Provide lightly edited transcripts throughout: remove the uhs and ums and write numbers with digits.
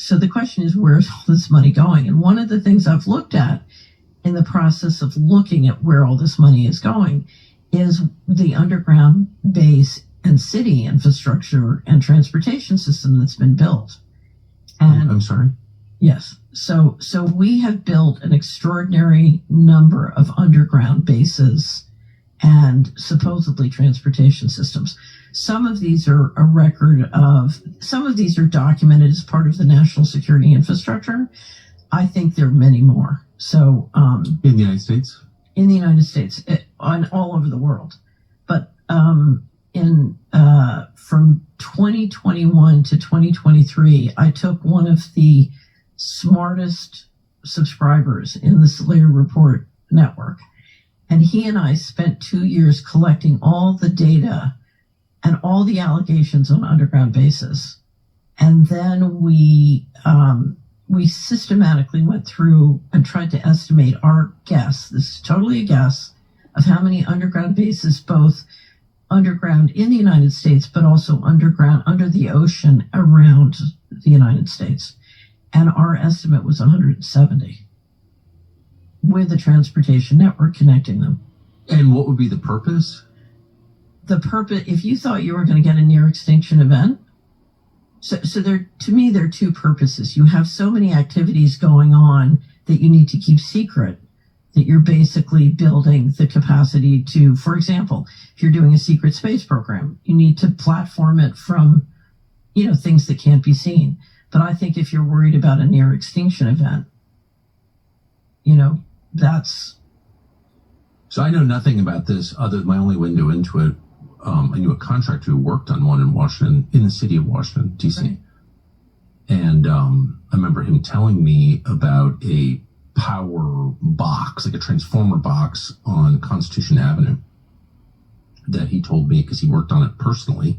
So the question is, where's all this money going? And one of the things I've looked at in the process of looking at where all this money is going is the underground base and city infrastructure and transportation system that's been built. And I'm sorry? Yes. So we have built an extraordinary number of underground bases and supposedly transportation systems. Some of these are some of these are documented as part of the national security infrastructure. I think there are many more. So in the United States? In the United States, all over the world. But from 2021 to 2023, I took one of the smartest subscribers in the Solera Report network, and he and I spent 2 years collecting all the data and all the allegations on underground bases. And then we systematically went through and tried to estimate our guess, this is totally a guess, of how many underground bases, both underground in the United States, but also underground under the ocean around the United States. And our estimate was 170 with a transportation network connecting them. And what would be the purpose? The purpose, if you thought you were going to get a near extinction event, so there, to me, there are two purposes. You have so many activities going on that you need to keep secret, that you're basically building the capacity to, for example, if you're doing a secret space program, you need to platform it from, things that can't be seen. But I think if you're worried about a near extinction event, that's... So I know nothing about this other than my only window into it. I knew a contractor who worked on one in Washington, in the city of Washington, D.C. Right. And I remember him telling me about a power box, like a transformer box on Constitution Avenue that he told me, because he worked on it personally,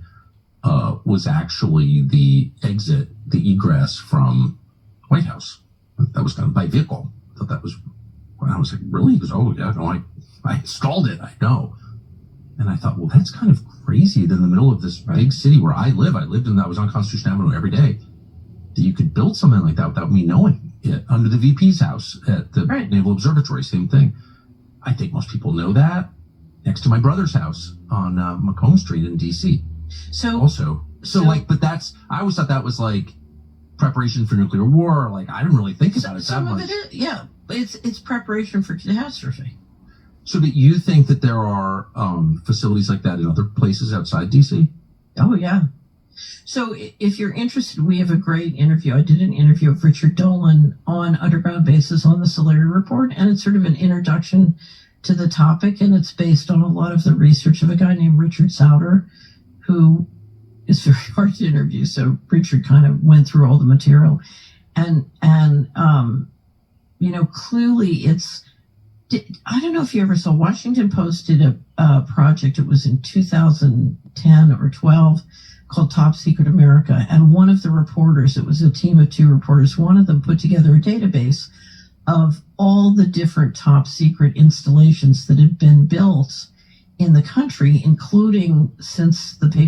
was actually the exit, the egress from White House. That was done by vehicle. I thought that was, I was like, really? He goes, oh yeah, no, I installed it, I know. And I thought, well, that's kind of crazy that in the middle of this big city where I lived in, I was on Constitution Avenue every day, that you could build something like that without me knowing it, under the VP's house at the Naval Observatory, same thing. I think most people know that, next to my brother's house on Macomb Street in DC. But that's, I always thought that was like preparation for nuclear war. Like, I didn't really think about it that much. It's preparation for catastrophe. So do you think that there are facilities like that in other places outside DC? Oh, yeah. So if you're interested, we have a great interview. I did an interview with Richard Dolan on underground bases on the Solera Report, and it's sort of an introduction to the topic, and it's based on a lot of the research of a guy named Richard Sauter, who is very hard to interview. So Richard kind of went through all the material, and clearly it's, I don't know if you ever saw, Washington Post did a project, it was in 2010 or 12, called Top Secret America. And one of the reporters, it was a team of 2 reporters, one of them put together a database of all the different top secret installations that had been built in the country, including since the Patriot